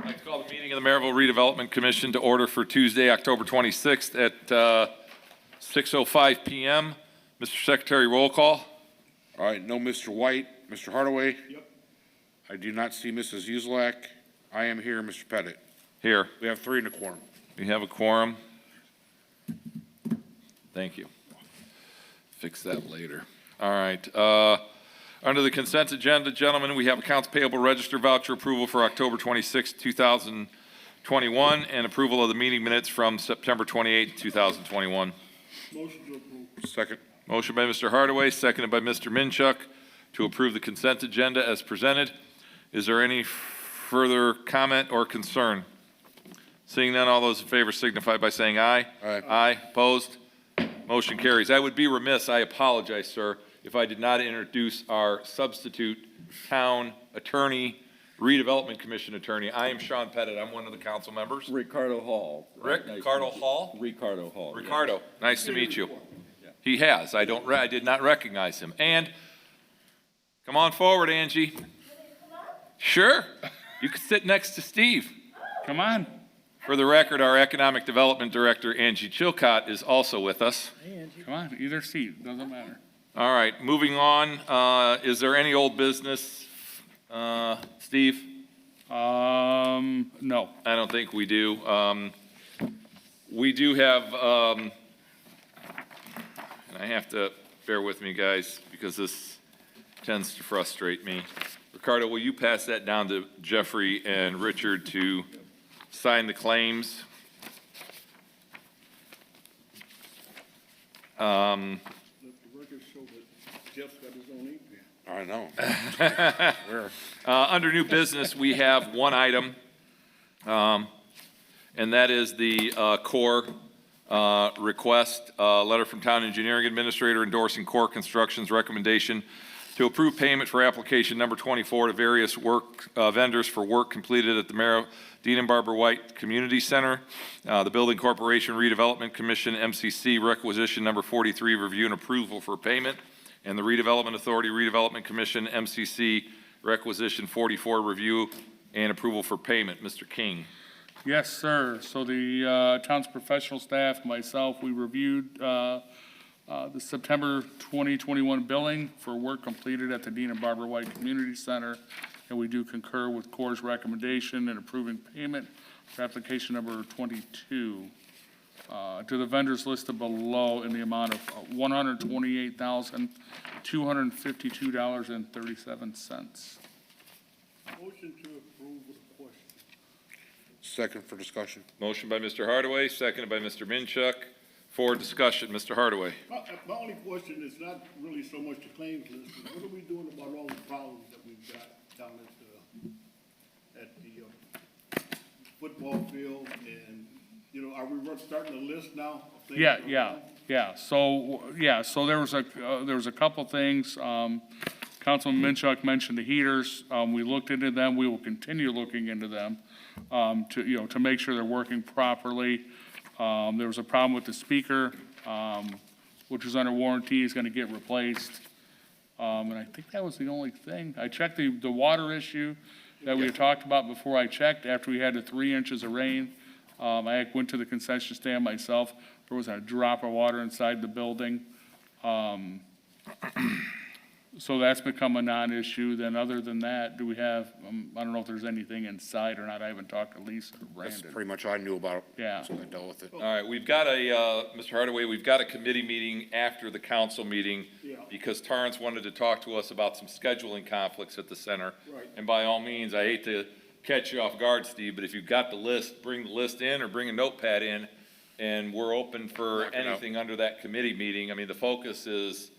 I'd like to call the meeting of the Merrillville Redevelopment Commission to order for Tuesday, October 26th at 6:05 p.m. Mr. Secretary, roll call. All right, no Mr. White. Mr. Hardaway? Yep. I do not see Mrs. Uzelak. I am here, Mr. Pettit. Here. We have 3 in the quorum. We have a quorum. Thank you. Fix that later. All right. Under the consent agenda, gentlemen, we have accounts payable register voucher approval for October 26, 2021, and approval of the meeting minutes from September 28, 2021. Motion to approve. Second. Motion by Mr. Hardaway, seconded by Mr. Minchuk to approve the consent agenda as presented. Is there any further comment or concern? Seeing none, all those in favor signify by saying aye. Aye. Aye. Opposed? Motion carries. I would be remiss, I apologize, sir, if I did not introduce our substitute town attorney, redevelopment commission attorney. I am Sean Pettit. I'm one of the council members. Ricardo Hall. Rick, Nice Ricardo to meet you. Hall? Ricardo Hall. yeah. Ricardo, nice to meet you. Yeah. He has. I did not recognize him. And come on forward, Angie. Sure. You can sit next to Steve. Come on. For the record, our Economic Development Director, Angie Chilcott, is also with us. Come on, either seat, doesn't matter. All right, moving on. Is there any old business, Steve? No. I don't think we do. We do have, and I have to bear with me, guys, because this tends to frustrate me. Ricardo, will you pass that down to Jeffrey and Richard to sign the claims? Let the record show that Jeff's got his own ink pen. I know. Where? Under new business, we have one item, and that is the core request, letter from Town Engineering Administrator endorsing core construction's recommendation to approve payment for application number 24 to various work vendors for work completed at the Dean and Barbara White Community Center, the Building Corporation Redevelopment Commission, MCC requisition number 43, review and approval for payment, and the Redevelopment Authority Redevelopment Commission, MCC requisition 44, review and approval for payment. Mr. King. Yes, sir. So the town's professional staff, myself, we reviewed the September 2021 billing for work completed at the Dean and Barbara White Community Center, and we do concur with CORE's recommendation in approving payment for application number 22 to the vendors listed below in the amount of $128,252.37. Motion to approve with question. Second for discussion. Motion by Mr. Hardaway, seconded by Mr. Minchuk. For discussion, Mr. Hardaway. My only question is not really so much the claims list, but what are we doing about all the problems that we've got down at the football field? And, you know, are we starting a list now? of things that are wrong? So there was a couple things. Councilman Minchuk mentioned the heaters. We looked into them. We will continue looking into them to make sure they're working properly. There was a problem with the speaker, which was under warranty, is going to get replaced. And I think that was the only thing. I checked the water issue that we had talked about before. I checked after we had the 3 inches of rain. I went to the concession stand myself. There wasn't a drop of water inside the building. So that's become a non-issue. Then other than that, do we have, I don't know if there's anything inside or not. I haven't talked to Lisa or That's Brandon. pretty much all I knew about it. Yeah. So I dealt with it. All right, we've got Mr. Hardaway, we've got a committee meeting after the council meeting Yeah. because Torrance wanted to talk to us about some scheduling conflicts at the center. Right. And by all means, I hate to catch you off guard, Steve, but if you've got the list, bring the list in or bring a notepad in, and we're open for Knock it out. anything under that committee meeting. I mean, the focus is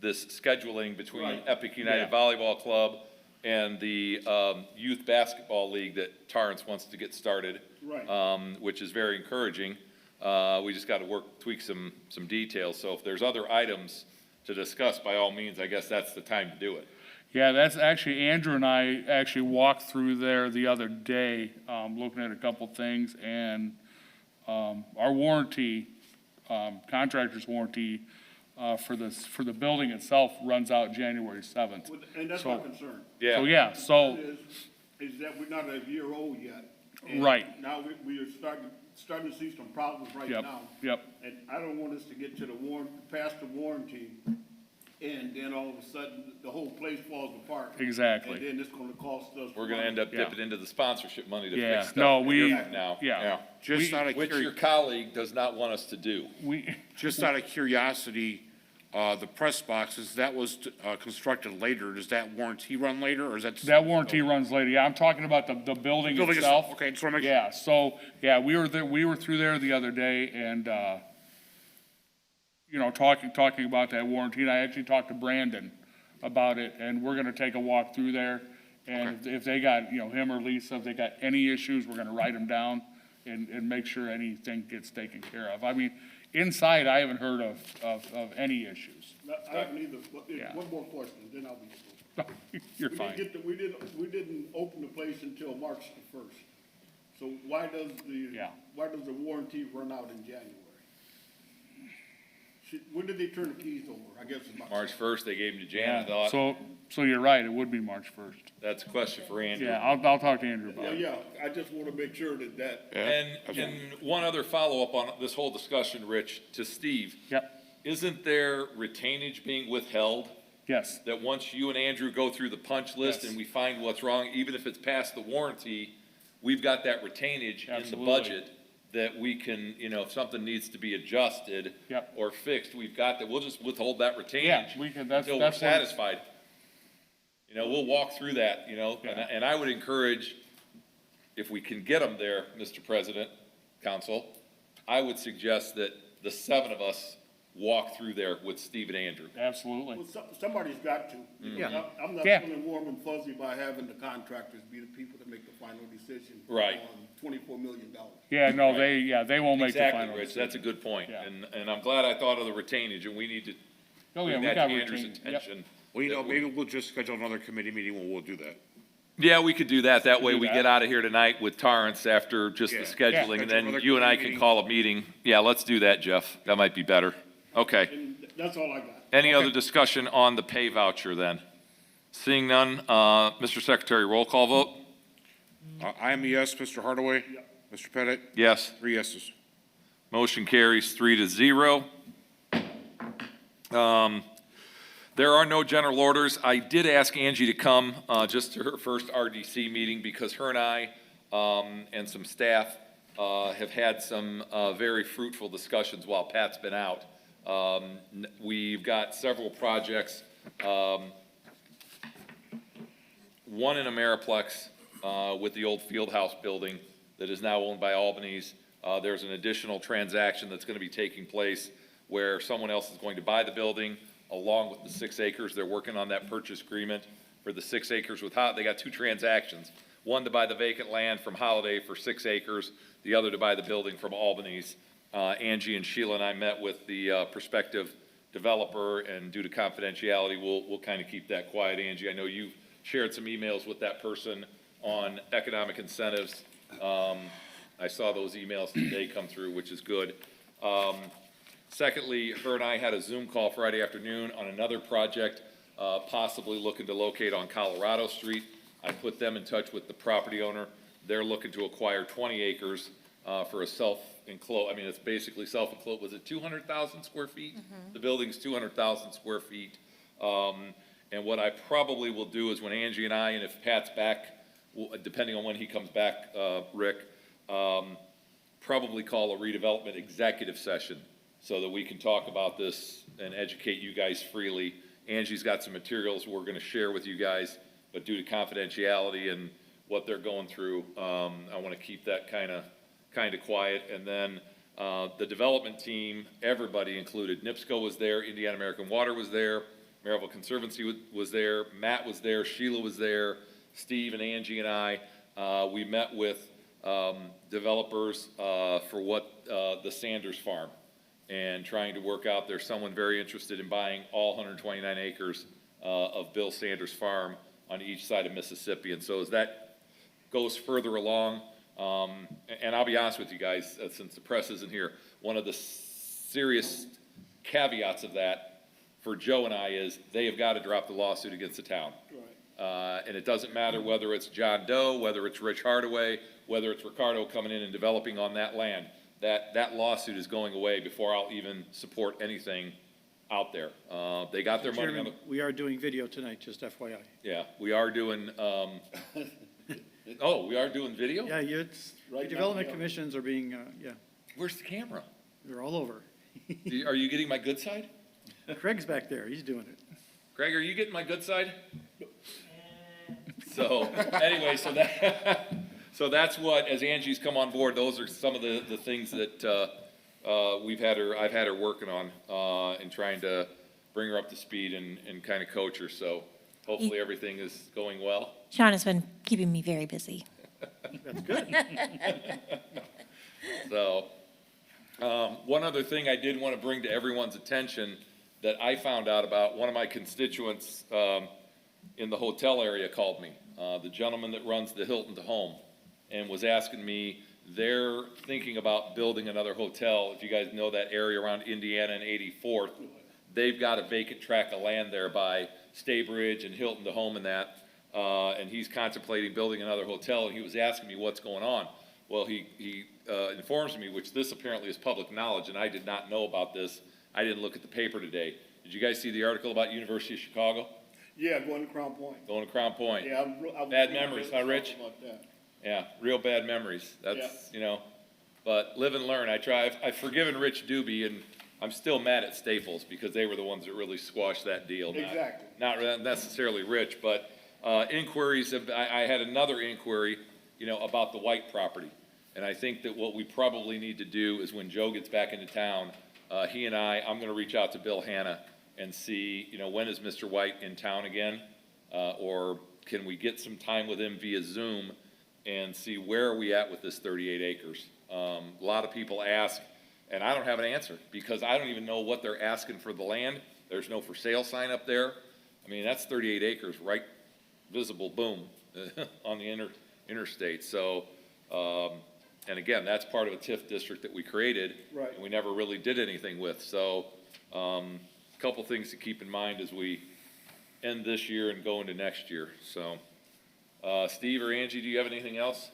this scheduling between Right. Epic United Yeah. Volleyball Club and the Youth Basketball League that Torrance wants to get started. Right. Which is very encouraging. We just got to tweak some details. So if there's other items to discuss, by all means, I guess that's the time to do it. Yeah, that's actually, Andrew and I actually walked through there the other day, looking at a couple things, and our warranty, contractor's warranty, for the building itself runs out January 7th. And that's So- my concern. Yeah. So, yeah, so, Is that we're not a year old yet. And Right. now we are starting to see some problems right Yep, now. yep. And I don't want us to get to past the warranty, and then all of a sudden, the whole place falls apart. Exactly. And then it's gonna cost us. We're gonna end up Yeah. dipping into the sponsorship money to Yeah, fix stuff. no, a we- year from now. yeah. Just out of Which your colleague does not want us to do. just out of curiosity, the press boxes, that was, constructed later. Does that warranty run later, or is that? That warranty runs later. Yeah, I'm talking about the building Building itself. itself, okay, just wanna make sure. Yeah, so, yeah, we were there, we were through there the other day and, you know, talking about that warranty. And I actually talked to Brandon about it, and we're gonna take a walk through there. And if they got, you know, him or Lisa, if they got any issues, we're gonna write them down and make sure anything gets taken care of. I mean, inside, I haven't heard of any issues. I haven't either, but Yeah. one more question, then I'll be through. You're We fine. didn't get we didn't open the place until March the 1st. So why does Yeah. the warranty run out in January? When did they turn the keys over? I guess it's about. March 1st, they gave them to Jan, I Yeah, thought. so you're right, it would be March 1st. That's a question for Andrew. Yeah, I'll talk to Andrew about Yeah, it. yeah, I just wanna make sure that. And one other follow-up on this whole discussion, Rich, to Steve. Yep, Isn't there retainage being withheld? yes, That once you and Andrew go through the punch list Yes. and we find what's wrong, even if it's past the warranty, we've got that retainage in the Absolutely. budget that we can, you know, if something needs to be adjusted Yep. or fixed, we've got that. We'll just withhold that retainage. Yeah, we can- that's- until we're that's what- satisfied. You know, we'll walk through that, you know, Yeah. and I would encourage, if we can get them there, Mr. President, Council, I would suggest that the 7 of us walk through there with Steve and Andrew. absolutely. Well, somebody's got to. Yeah. I'm not Yeah. feeling warm and fuzzy by having the contractors be the people that make the final decision. Right. On $24 million. Yeah, no, they won't make the Exactly, final Rich, decision. that's a good point. Yeah. And I'm glad I thought of the retainage, and we need to Oh, yeah, bring we that to got Andrew's routine. Yep. attention. Well, you know, maybe we'll just schedule another committee meeting where we'll do that. Yeah, we could do that. That way Do we that. get out of here tonight with Torrance after just the Yeah. scheduling, and Schedule another then you and I committee can meeting. call a meeting. Yeah, let's do that, Jeff. That might be better. Okay. And that's all I got. Any other discussion on the pay voucher then? Seeing none, Mr. Secretary, roll call vote? I am a yes, Mr. Hardaway. Mr. Pettit, Yes. 3 yeses. Motion carries 3-0. There are no general orders. I did ask Angie to come just to her first RDC meeting because her and I and some staff have had some very fruitful discussions while Pat's been out. We've got several projects, one in Ameriplex with the old field house building that is now owned by Albany's. There's an additional transaction that's going to be taking place where someone else is going to buy the building along with the 6 acres. They're working on that purchase agreement for the 6 acres with, they got 2 transactions. One to buy the vacant land from Holiday for 6 acres, the other to buy the building from Albany's. Angie and Sheila and I met with the prospective developer, and due to confidentiality, we'll kind of keep that quiet. Angie, I know you've shared some emails with that person on economic incentives. I saw those emails today come through, which is good. Secondly, her and I had a Zoom call Friday afternoon on another project, possibly looking to locate on Colorado Street. I put them in touch with the property owner. They're looking to acquire 20 acres for a self-enclosed, I mean, it's basically self-enclosed. Was it 200,000 square feet? The building's 200,000 square feet. And what I probably will do is when Angie and I, and if Pat's back, depending on when he comes back, Rick, probably call a redevelopment executive session so that we can talk about this and educate you guys freely. Angie's got some materials we're gonna share with you guys, but due to confidentiality and what they're going through, I wanna keep that kinda quiet. And then, the development team, everybody included, NIPSCO was there, Indiana American Water was there, Merrillville Conservancy was there, Matt was there, Sheila was there, Steve and Angie and I. We met with developers for what the Sanders Farm, and trying to work out, there's someone very interested in buying all 129 acres of Bill Sanders Farm on each side of Mississippi. And so as that goes further along, and I'll be honest with you guys, since the press isn't here, one of the serious caveats of that for Joe and I is they have got to drop the lawsuit against the town. And it doesn't matter whether it's John Doe, whether it's Rich Hardaway, whether it's Ricardo coming in and developing on that land. That lawsuit is going away before I'll even support anything out there. They got their money on Chairman, the, we are doing video tonight, just FYI. yeah, we are doing, oh, we are doing video? Yeah, it's, Right now, development yeah. commissions are being, yeah, Where's the camera? they're all over. Are you getting my good side? Craig's back there, he's doing it. Greg, are you getting my good side? So, anyway, so that's what, as Angie's come on board, those are some of the things that, I've had her working on, and trying to bring her up to speed and kind of coach her, so hopefully everything is going well. Sean has been keeping me very busy. That's good. So, one other thing I did want to bring to everyone's attention that I found out about, one of my constituents, in the hotel area called me, the gentleman that runs the Hilton to Home, and was asking me, they're thinking about building another hotel. If you guys know that area around Indiana and 84th, they've got a vacant tract of land there by Staybridge and Hilton to Home and that, and he's contemplating building another hotel, and he was asking me what's going on. Well, he informs me, which this apparently is public knowledge, and I did not know about this. I didn't look at the paper today. Did you guys see the article about University of Chicago? Yeah, going to Crown Point. Going to Crown Point? Yeah, I was Bad reading memories, about huh, Rich? that. Yeah, real bad memories. That's, but live and learn. I've forgiven Rich Doobie, and I'm still mad at Staples because they were the ones that really squashed that deal. Exactly. Not necessarily Rich, but inquiries I had another inquiry, about the White property. And I think that what we probably need to do is when Joe gets back into town, he and I'm going to reach out to Bill Hanna and see, when is Mr. White in town again? Or can we get some time with him via Zoom and see where are we at with this 38 acres? A lot of people ask, and I don't have an answer because I don't even know what they're asking for the land. There's no for sale sign up there. I mean, that's 38 acres, right? Visible, boom, on the interstate. So, and again, that's part of a TIF district that we created. Right. And we never really did anything with. So, a couple things to keep in mind as we end this year and go into next year. So, Steve or Angie, do you have anything else?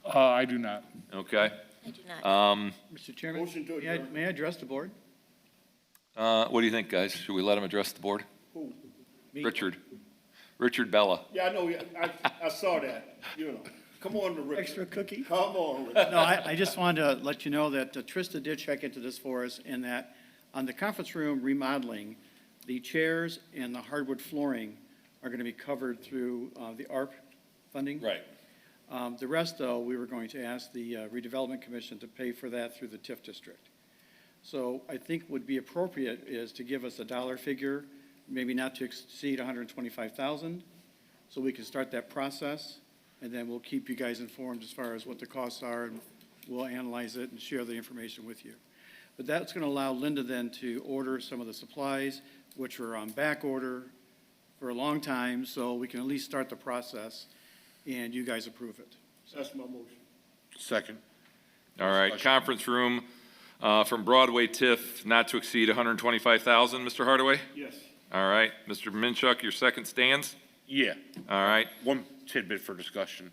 I do not. Okay. I do not. Mr. Chairman, Motion to may I- adjourn. may I address the board? What do you think, guys? Should we let him address the board? Who? Me? Richard Bella. Yeah, I know, yeah, I saw that, Come on, Rick. Extra cookie? Come on, Rick. No, I just wanted to let you know that Trista did check into this for us, and that on the conference room remodeling, the chairs and the hardwood flooring are going to be covered through the ARP funding. Right. The rest, though, we were going to ask the Redevelopment Commission to pay for that through the TIF district. So I think would be appropriate is to give us a dollar figure, maybe not to exceed 125,000, so we can start that process, and then we'll keep you guys informed as far as what the costs are, and we'll analyze it and share the information with you. But that's going to allow Linda then to order some of the supplies, which are on back order for a long time, so we can at least start the process, and you guys approve it. That's my motion. Second. All right, conference room from Broadway TIF, not to exceed 125,000, Mr. Hardaway? Yes. All right, Mr. Minchuk, your second stands? Yeah, All right, one tidbit for discussion.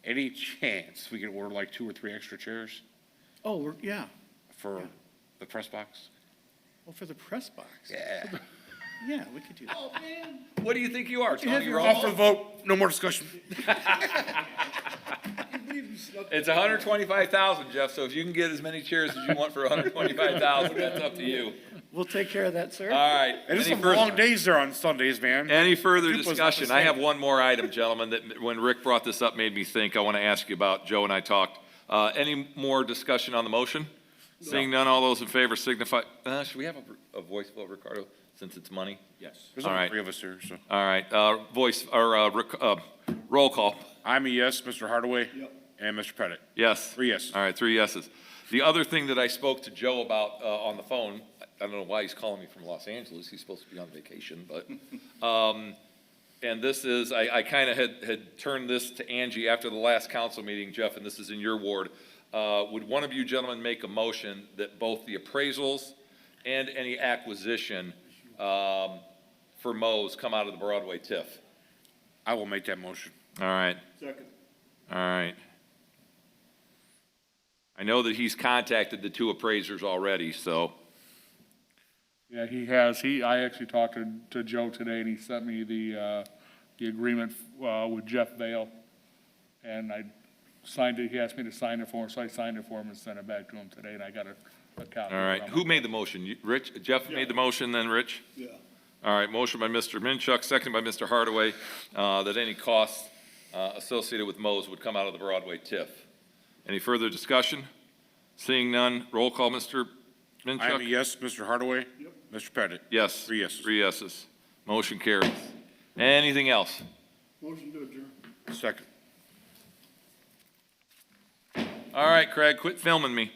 Any chance we could order like 2 or 3 extra chairs Oh, yeah, for the press box? well, for the press box. Yeah. Yeah, we could do that. what do you think you are, have Tony your Call for the Romo? vote, no more discussion. It's 125,000, Jeff, so if you can get as many chairs as you want for 125,000, that's up to you. We'll take care of that, sir. All right. And there's Any some further- long days there on Sundays, man. Any further Dupla's not the discussion? I same. have one more item, gentlemen, that when Rick brought this up made me think I want to ask you about. Joe and I talked. Any more discussion on the motion? Seeing none, all those in favor signify, should we have a voice vote, Ricardo, since it's money? Yes. There's All only right. 3 of us here, so. All right, roll call. I'm a yes, Mr. Hardaway. Yep. And Mr. Pettit. Yes. 3 yeses. All right, 3 yeses. The other thing that I spoke to Joe about on the phone, I don't know why he's calling me from Los Angeles, he's supposed to be on vacation, but, and this is, I kind of had turned this to Angie after the last council meeting, Jeff, and this is in your ward. Would one of you gentlemen make a motion that both the appraisals and any acquisition for Mo's come out of the Broadway TIF? I will make that motion. All right, Second. all right. I know that he's contacted the two appraisers already, so, Yeah, he has. I actually talked to Joe today, and he sent me the agreement with Jeff Vale. And I signed it. He asked me to sign it for him, so I signed it for him and sent it back to him today, and I got a copy. all right. from him. Who made the motion? Rich, Jeff made the motion, then Rich? Yeah. All right, motion by Mr. Minchuk, second by Mr. Hardaway, that any costs associated with Mo's would come out of the Broadway TIF. Any further discussion? Seeing none, roll call, Mr. I am a Minchuk? yes, Mr. Hardaway? Yep. Mr. Pettit? Yes. 3 yeses. 3 yeses. Motion carries. Anything else? Motion to adjourn. Second. All right, Craig, quit filming me.